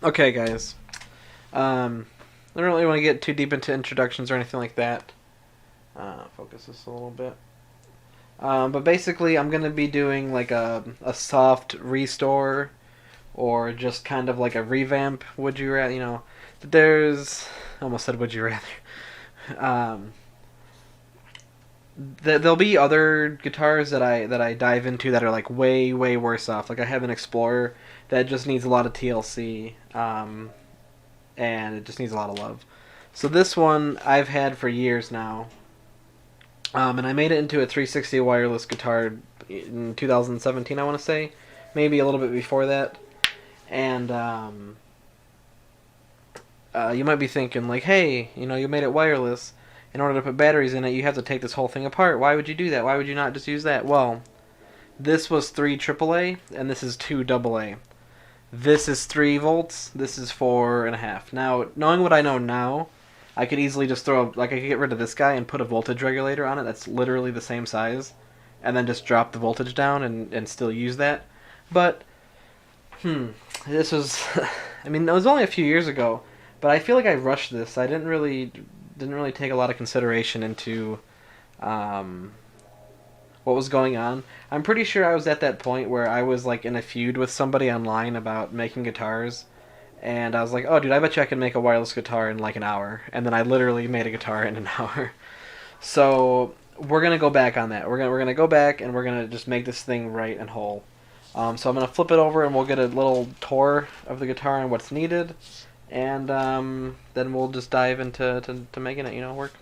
Okay, guys. I don't really want to get too deep into introductions or anything like that. Focus this a little bit. But basically, I'm gonna be doing like a soft restore or just kind of like a revamp. Would you rather? There's I almost said would you rather. Um, there'll be other guitars that I dive into that are like way worse off. Like I have an Explorer that just needs a lot of TLC, and it just needs a lot of love. So this one I've had for years now, and I made it into a 360 wireless guitar in 2017. I want to say, maybe a little bit before that, and you might be thinking like, hey, you made it wireless. In order to put batteries in it, you have to take this whole thing apart. Why would you do that? Why would you not just use that? Well, this was 3 AAA, and this is 2 AA. This is 3 volts. This is 4.5. Now, knowing what I know now, I could easily just I could get rid of this guy and put a voltage regulator on it that's literally the same size, and then just drop the voltage down and still use that. But, this was, I mean, it was only a few years ago, but I feel like I rushed this. I didn't really take a lot of consideration into what was going on. I'm pretty sure I was at that point where I was like in a feud with somebody online about making guitars, and I was like, "Oh, dude, I bet you I can make a wireless guitar in like an hour." And then I literally made a guitar in an hour. So we're gonna go back on that. We're gonna go back and we're gonna just make this thing right and whole. So I'm gonna flip it over and we'll get a little tour of the guitar and what's needed, and then we'll just dive into to making it work.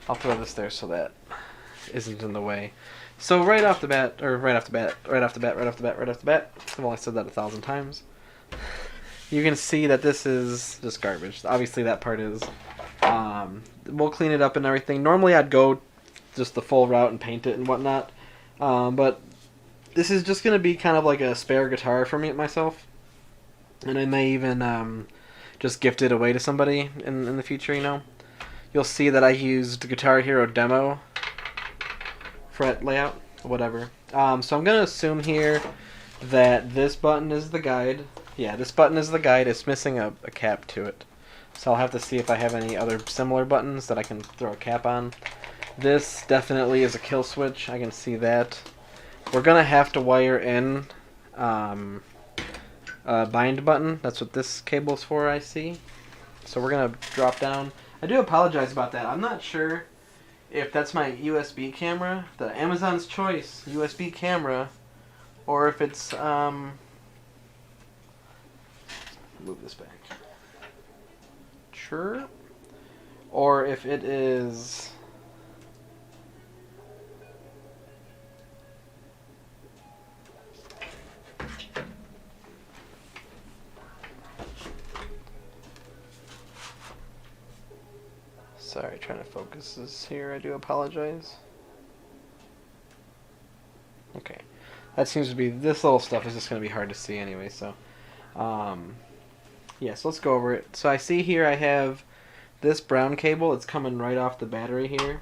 I'll throw this there so that isn't in the way. So right off the bat, I've only said that 1,000 times. You can see that this is just garbage. Obviously that part is. We'll clean it up and everything. Normally I'd go just the full route and paint it and whatnot. But this is just going to be kind of like a spare guitar for me myself. And I may even just gift it away to somebody in the future. You'll see that I used Guitar Hero Demo fret layout, whatever. So I'm going to assume here that this button is the guide. Yeah, this button is the guide. It's missing a cap to it. So I'll have to see if I have any other similar buttons that I can throw a cap on. This definitely is a kill switch. I can see that. We're going to have to wire in a bind button. That's what this cable's for, I see. So we're going to drop down. I do apologize about that. I'm not sure if that's my USB camera, the Amazon's Choice USB camera, or if it's move this back. Sure. Or if it is sorry, trying to focus this here. I do apologize. Okay. That seems to be, this little stuff is just going to be hard to see anyway, so yeah, so let's go over it. So I see here I have this brown cable. It's coming right off the battery here.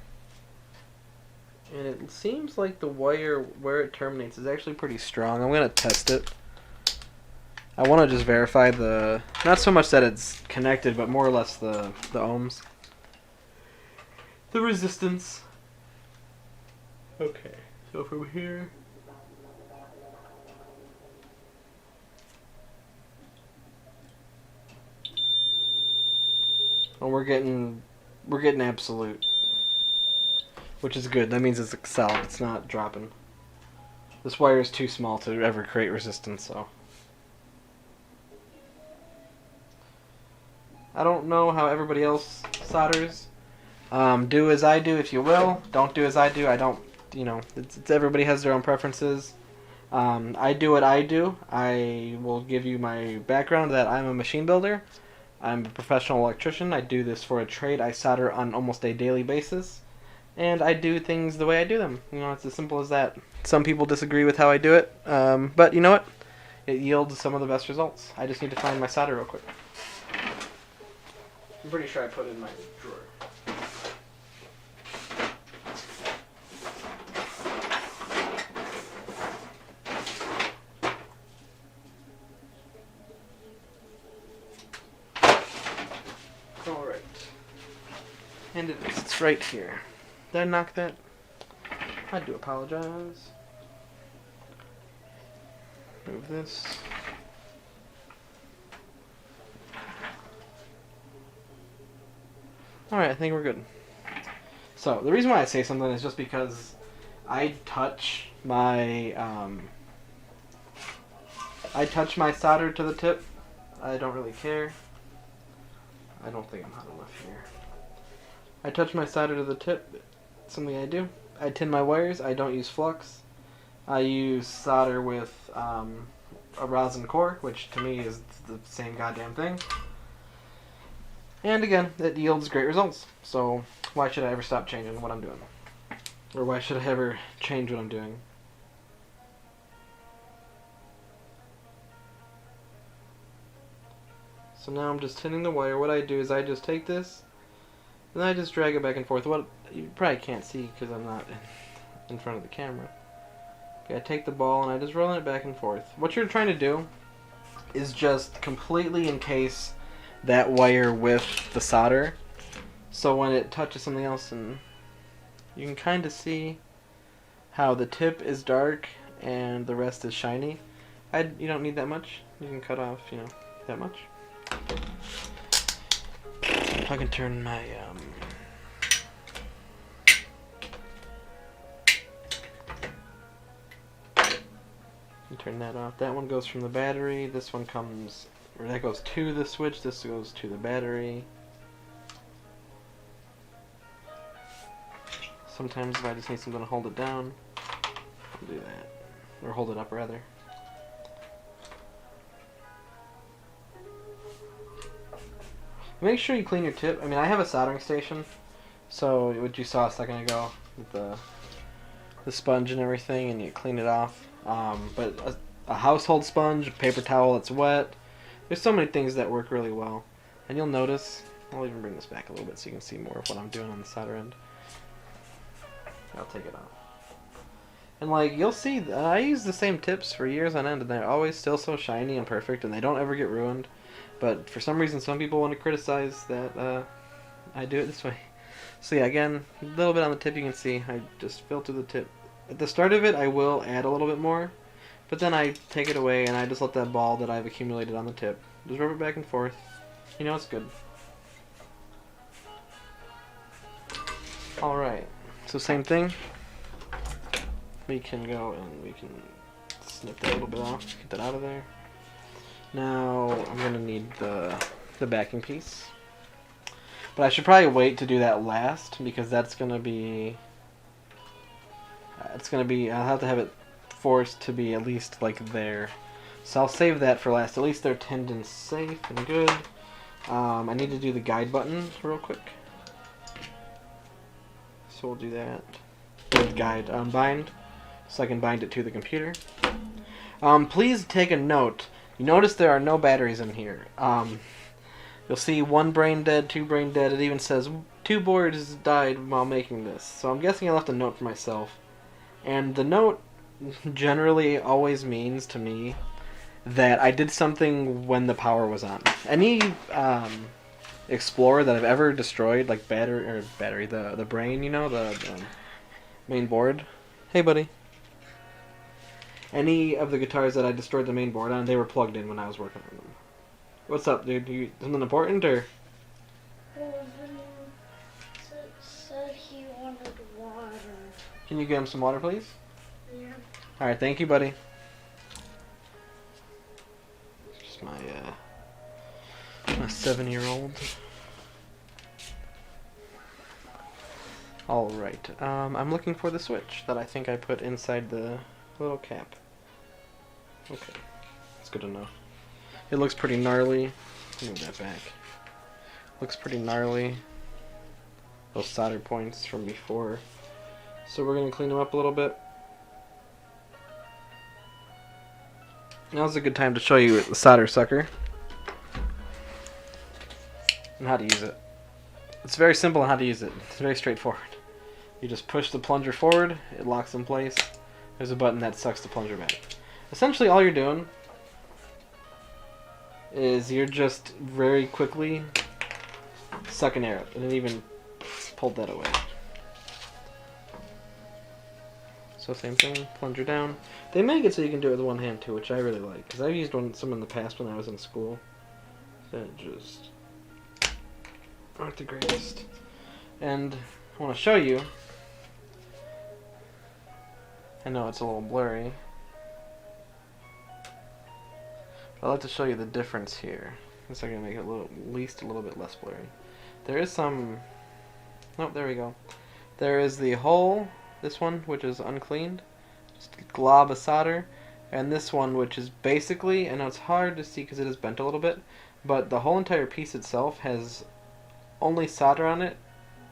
And it seems like the wire where it terminates is actually pretty strong. I'm going to test it. I want to just verify not so much that it's connected, but more or less the ohms. The resistance. Okay, so from here. And we're getting absolute, which is good. That means it's solid. It's not dropping. This wire is too small to ever create resistance, so. I don't know how everybody else solders. Do as I do if you will. Don't do as I do. I don't, it's everybody has their own preferences. I do what I do. I will give you my background that I'm a machine builder. I'm a professional electrician. I do this for a trade. I solder on almost a daily basis. And I do things the way I do them. It's as simple as that. Some people disagree with how I do it. But you know what? It yields some of the best results. I just need to find my solder real quick. I'm pretty sure I put it in my drawer. And it is. It's right here. Did I knock that? I do apologize. Move this. Alright, I think we're good. So, the reason why I say something is just because I touch my solder to the tip. I don't really care. I don't think I'm hot enough here. I touch my solder to the tip. Something I do. I tin my wires. I don't use flux. I use solder with a rosin core, which to me is the same goddamn thing. And again, it yields great results. So why should I ever stop changing what I'm doing? Or why should I ever change what I'm doing? So now I'm just tinning the wire. What I do is I just take this, and I just drag it back and forth. What you probably can't see because I'm not in front of the camera. Okay, I take the ball and I just roll it back and forth. What you're trying to do is just completely encase that wire with the solder, so when it touches something else, and you can kind of see how the tip is dark and the rest is shiny. You don't need that much. You can cut off, that much. I can turn my turn that off. That one goes from the battery. This one comes, or that goes to the switch. This goes to the battery. Sometimes if I just need something to hold it down, I'll do that. Or hold it up, rather. Make sure you clean your tip. I mean, I have a soldering station, so what you saw a second ago with the sponge and everything, and you clean it off. But a household sponge, a paper towel that's wet, there's so many things that work really well. And you'll notice, I'll even bring this back a little bit so you can see more of what I'm doing on the solder end. I'll take it off. And you'll see, I use the same tips for years on end, and they're always still so shiny and perfect, and they don't ever get ruined. But for some reason, some people want to criticize that I do it this way. So yeah, again, a little bit on the tip you can see, I just filter the tip. At the start of it, I will add a little bit more, but then I take it away and I just let that ball that I've accumulated on the tip, just rub it back and forth. It's good. Alright, so same thing. We can go and we can snip that a little bit off, get that out of there. Now I'm going to need the backing piece. But I should probably wait to do that last, because that's going to be... I'll have to have it forced to be at least there. So I'll save that for last. At least they're tinned and safe and good. I need to do the guide button real quick. So we'll do that. With guide bind, so I can bind it to the computer. Please take a note. You notice there are no batteries in here. You'll see 1 brain dead, 2 brain dead. It even says 2 boards died while making this. So I'm guessing I left a note for myself. And the note generally always means to me that I did something when the power was on. Any Explorer that I've ever destroyed, like the brain, the main board. Hey, buddy. Any of the guitars that I destroyed the main board on, they were plugged in when I was working on them. What's up, dude? Something important, or? Well, said he wanted water. Can you get him some water, please? Yeah. Alright, thank you, buddy. Just my 7-year-old. Alright, I'm looking for the switch that I think I put inside the little cap. Okay, that's good to know. It looks pretty gnarly. Move that back. Looks pretty gnarly. Those solder points from before. So we're going to clean them up a little bit. Now's a good time to show you the solder sucker and how to use it. It's very simple on how to use it. It's very straightforward. You just push the plunger forward, it locks in place. There's a button that sucks the plunger back. Essentially all you're doing is you're just very quickly sucking air, and it even pulled that away. So same thing, plunger down. They make it so you can do it with one hand too, which I really like, because I've used some in the past when I was in school. That just aren't the greatest. And I want to show you. I know it's a little blurry. But I'd like to show you the difference here. So I'm going to make it at least a little bit less blurry. There is some... Oh, there we go. There is the hole, this one, which is uncleaned. Just a glob of solder. And this one, which is basically, I know it's hard to see because it is bent a little bit, but the whole entire piece itself has only solder on it,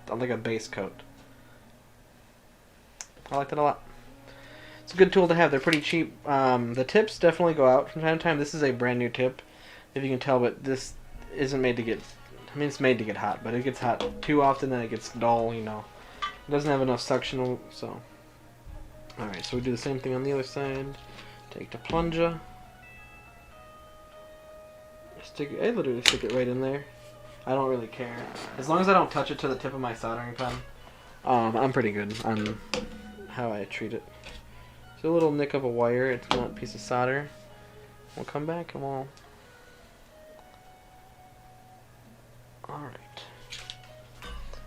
like a base coat. I like that a lot. It's a good tool to have. They're pretty cheap. The tips definitely go out from time to time. This is a brand new tip, if you can tell, but this isn't made to get... I mean, it's made to get hot, but it gets hot too often, then it gets dull, you know. It doesn't have enough suction, so... Alright, so we do the same thing on the other side. Take the plunger. I literally stick it right in there. I don't really care. As long as I don't touch it to the tip of my soldering pen, I'm pretty good on how I treat it. So a little nick of a wire, it's not a piece of solder. We'll come back and we'll... Alright.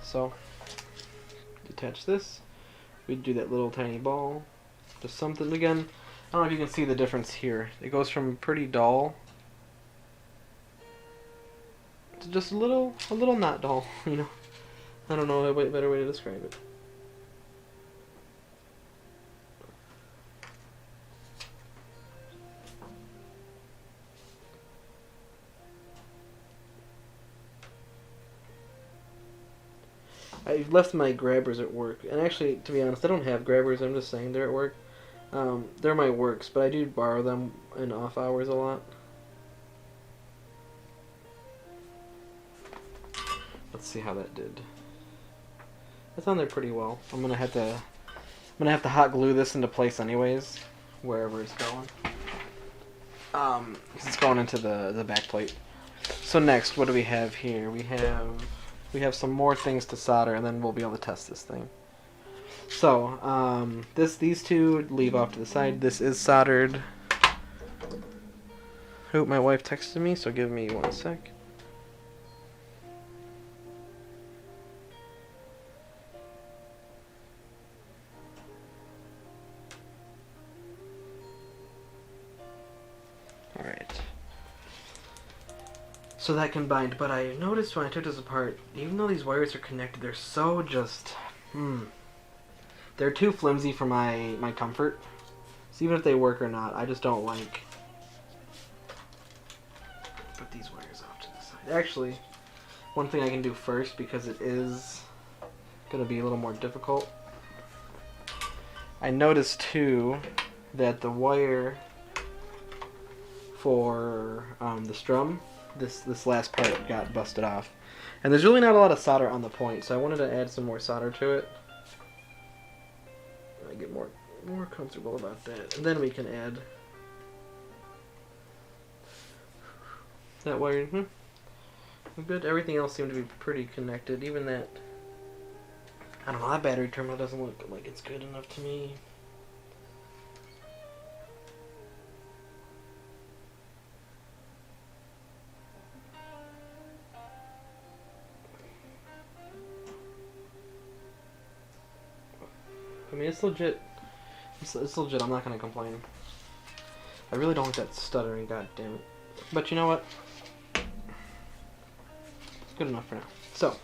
So, detach this. We do that little tiny ball. Just something, again, I don't know if you can see the difference here. It goes from pretty dull to just a little not dull, you know. I don't know a better way to describe it. I left my grabbers at work, and actually, to be honest, I don't have grabbers. I'm just saying they're at work. They're my works, but I do borrow them in off hours a lot. Let's see how that did. That's on there pretty well. I'm gonna have to hot glue this into place anyways, wherever it's going. 'Cause it's going into the back plate. So next, what do we have here? We have some more things to solder, and then we'll be able to test this thing. So, these two leave off to the side. This is soldered. Oh, my wife texted me, so give me 1 sec. Alright. So that can bind, but I noticed when I took this apart, even though these wires are connected, they're so just... They're too flimsy for my comfort. So even if they work or not, I just don't like... Put these wires off to the side. Actually, one thing I can do first, because it is going to be a little more difficult. I noticed too that the wire for the strum, this last part got busted off. And there's really not a lot of solder on the point, so I wanted to add some more solder to it. I get more comfortable about that. And then we can add that wire. Good. Everything else seemed to be pretty connected. Even that, I don't know, that battery terminal doesn't look like it's good enough to me. I mean, it's legit. It's legit. I'm not gonna complain. I really don't like that stuttering. God damn it. But you know what? It's good enough for now. So,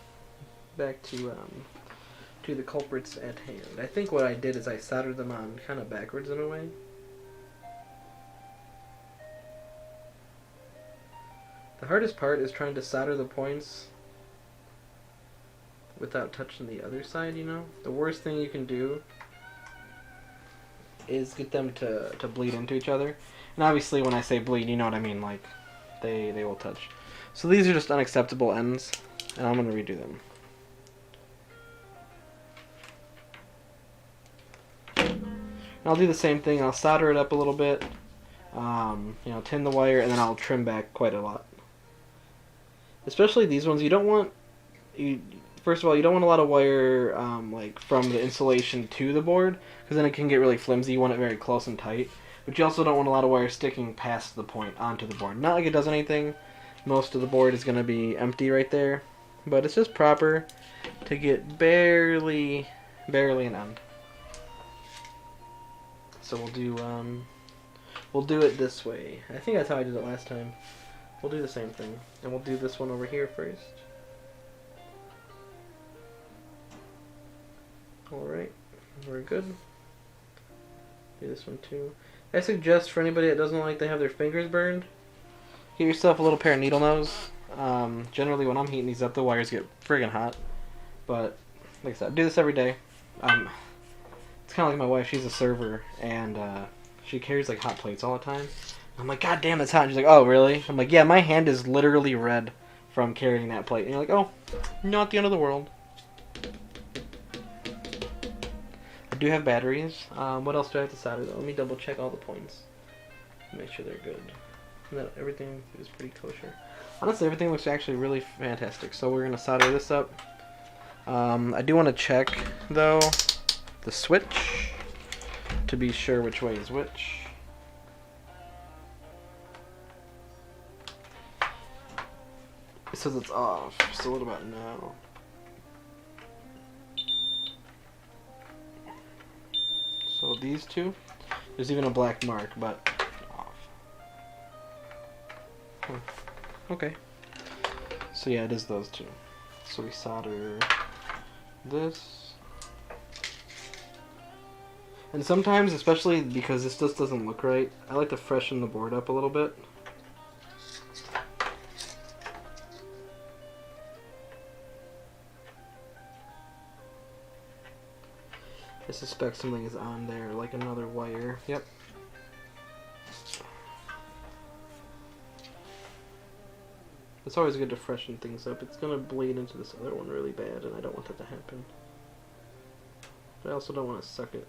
back to the culprits at hand. I think what I did is I soldered them on kind of backwards in a way. The hardest part is trying to solder the points without touching the other side, you know? The worst thing you can do is get them to bleed into each other. And obviously when I say bleed, you know what I mean, like they will touch. So these are just unacceptable ends, and I'm going to redo them. And I'll do the same thing. I'll solder it up a little bit, you know, tin the wire, and then I'll trim back quite a lot. Especially these ones, you don't want... first of all, you don't want a lot of wire like from the insulation to the board, because then it can get really flimsy. You want it very close and tight. But you also don't want a lot of wire sticking past the point onto the board. Not like it does anything. Most of the board is going to be empty right there. But it's just proper to get barely an end. So we'll do it this way. I think that's how I did it last time. We'll do the same thing. And we'll do this one over here first. Alright, we're good. Do this one too. I suggest for anybody that doesn't like to have their fingers burned, get yourself a little pair of needle nose. Generally when I'm heating these up, the wires get friggin' hot. But, like I said, I do this every day. It's kind of like my wife, she's a server, and she carries like hot plates all the time. I'm like, God damn, that's hot. And she's like, oh, really? I'm like, yeah, my hand is literally red from carrying that plate. And you're like, oh, not the end of the world. I do have batteries. What else do I have to solder though? Let me double check all the points. Make sure they're good. And that everything is pretty kosher. Honestly, everything looks actually really fantastic. So we're going to solder this up. I do want to check, though, the switch to be sure which way is which. It says it's off, so what about now? So these two, there's even a black mark, but off. Okay. So yeah, it is those two. So we solder this. And sometimes, especially because this just doesn't look right, I like to freshen the board up a little bit. I suspect something is on there, like another wire. Yep. It's always good to freshen things up. It's going to bleed into this other one really bad, and I don't want that to happen. But I also don't want to suck it.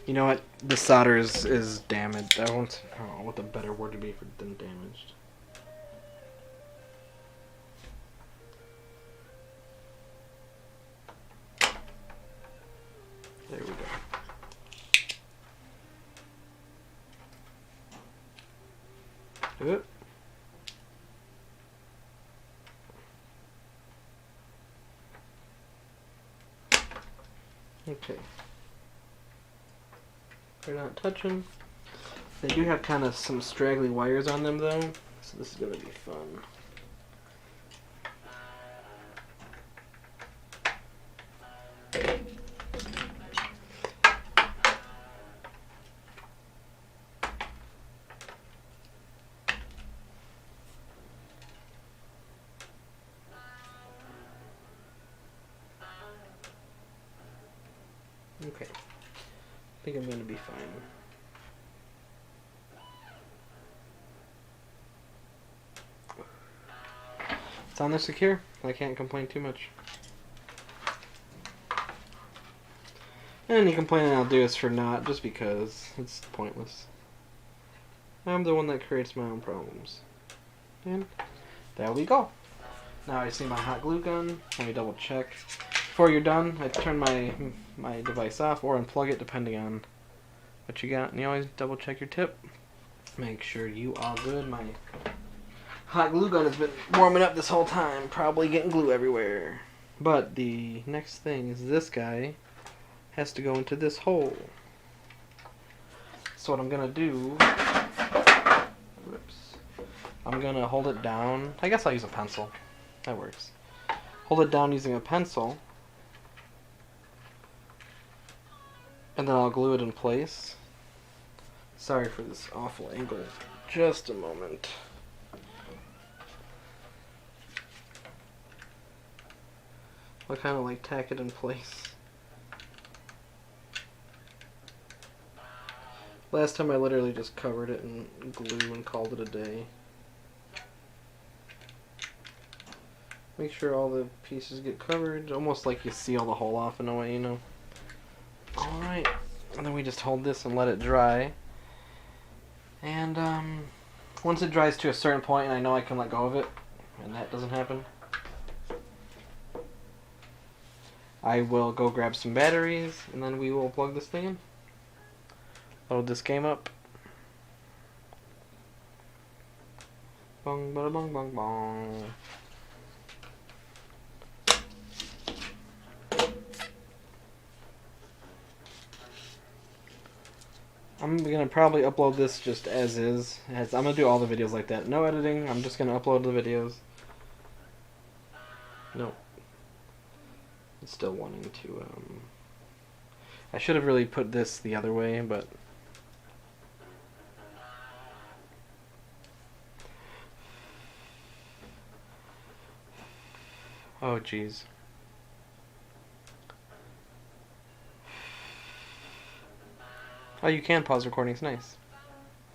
You know what? The solder is damaged. I don't know what the better word to be than damaged. There we go. Oop. Okay. They're not touching. They do have kind of some straggly wires on them though, so this is going to be fun. Okay. I think I'm going to be fine. It's on there secure. I can't complain too much. Any complaining I'll do is for naught, just because it's pointless. I'm the one that creates my own problems. And there we go. Now I see my hot glue gun. Let me double check. Before you're done, I turn my device off or unplug it depending on what you got. And you always double check your tip. Make sure you all good. My hot glue gun has been warming up this whole time, probably getting glue everywhere. But the next thing is this guy has to go into this hole. So what I'm gonna do, I'm gonna hold it down. I guess I'll use a pencil. That works. Hold it down using a pencil. And then I'll glue it in place. Sorry for this awful angle. Just a moment. I'll kind of like tack it in place. Last time I literally just covered it in glue and called it a day. Make sure all the pieces get covered, almost like you seal the hole off in a way, you know. Alright, and then we just hold this and let it dry. And once it dries to a certain point and I know I can let go of it, and that doesn't happen, I will go grab some batteries, and then we will plug this thing in. Load this game up. Bong, bada, bong, bong, bong. I'm gonna probably upload this just as is. I'm gonna do all the videos like that. No editing. I'm just gonna upload the videos. Nope. It's still wanting to. I should have really put this the other way, but. Oh, jeez. Oh, you can pause recordings. Nice.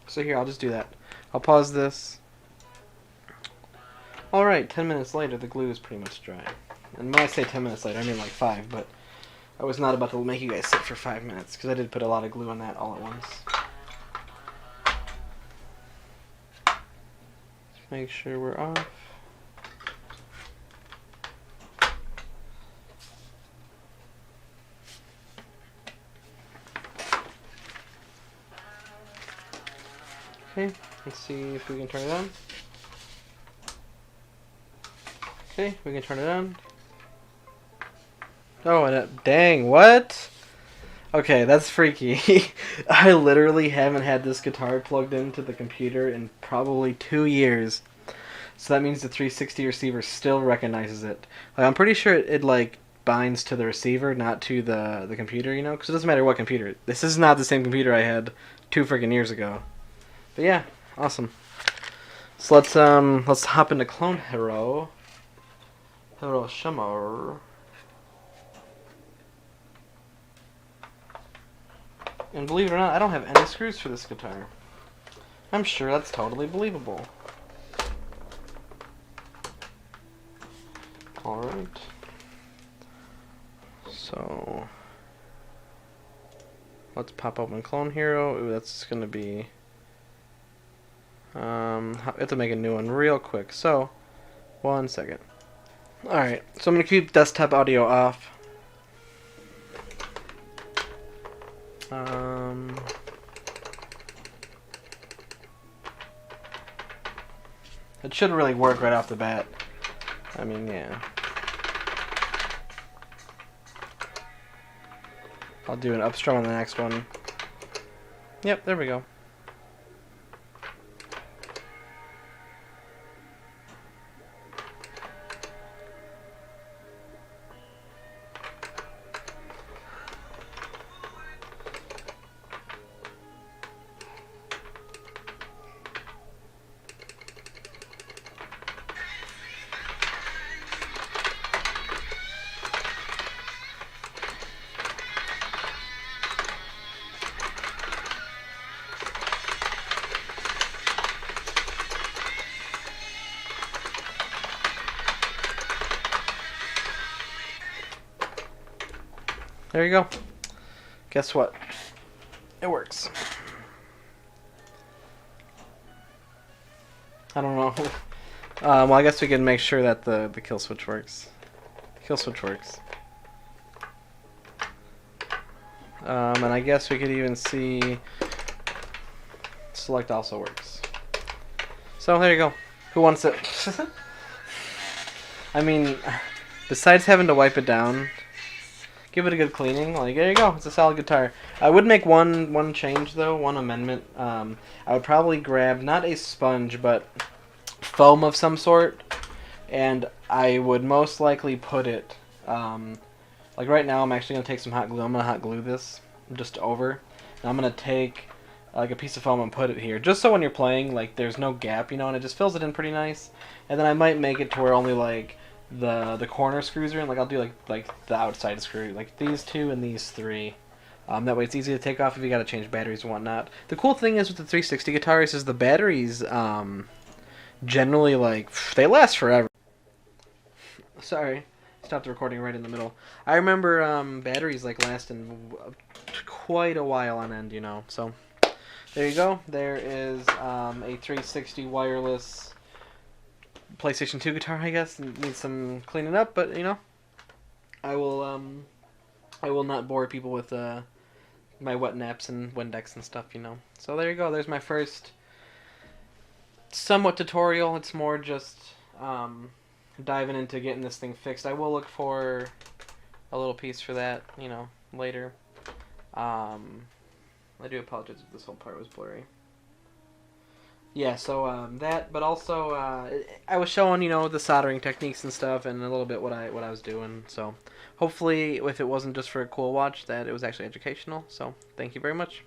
So here, I'll just do that. I'll pause this. Alright, 10 minutes later, the glue is pretty much dry. And when I say 10 minutes later, I mean like 5, but I was not about to make you guys sit for 5 minutes, because I did put a lot of glue on that all at once. Just make sure we're off. Okay, let's see if we can turn it on. Okay, we can turn it on. Oh, and dang, what? Okay, that's freaky. I literally haven't had this guitar plugged into the computer in probably 2 years. So that means the 360 receiver still recognizes it. Like, I'm pretty sure it like binds to the receiver, not to the computer, you know? Because it doesn't matter what computer. This is not the same computer I had 2 freaking years ago. But yeah, awesome. So let's hop into Clone Hero. Hero Shimmer. And believe it or not, I don't have any screws for this guitar. I'm sure that's totally believable. Alright. So let's pop open Clone Hero. Ooh, that's gonna be I have to make a new one real quick. So 1 second. Alright, so I'm gonna keep desktop audio off. It should really work right off the bat. I mean, yeah. I'll do an upstrum on the next one. Yep, there we go. There you go. Guess what? It works. I don't know. Well, I guess we can make sure that the kill switch works. Kill switch works. And I guess we could even see select also works. So there you go. Who wants it? I mean, besides having to wipe it down, give it a good cleaning. Like, there you go. It's a solid guitar. I would make one change, though. One amendment. I would probably grab, not a sponge, but foam of some sort. And I would most likely put it, like right now I'm actually going to take some hot glue. I'm going to hot glue this just over. And I'm going to take like a piece of foam and put it here. Just so when you're playing, like, there's no gap, you know, and it just fills it in pretty nice. And then I might make it to where only, like, the corner screws are in. Like, I'll do like the outside screw, like these 2 and these 3. That way it's easy to take off if you got to change batteries and whatnot. The cool thing is with the 360 guitars is the batteries generally, like, they last forever. Sorry, stopped the recording right in the middle. I remember batteries like lasting quite a while on end, you know. So there you go. There is a 360 wireless PlayStation 2 guitar, I guess. It needs some cleaning up, but, you know, I will not bore people with my wet naps and Windex and stuff, So there you go. There's my first somewhat tutorial. It's more just diving into getting this thing fixed. I will look for a little piece for that, later. I do apologize if this whole part was blurry. Yeah, so that, but also I was showing the soldering techniques and stuff, and a little bit what I was doing. So hopefully, if it wasn't just for a cool watch, that it was actually educational. So thank you very much.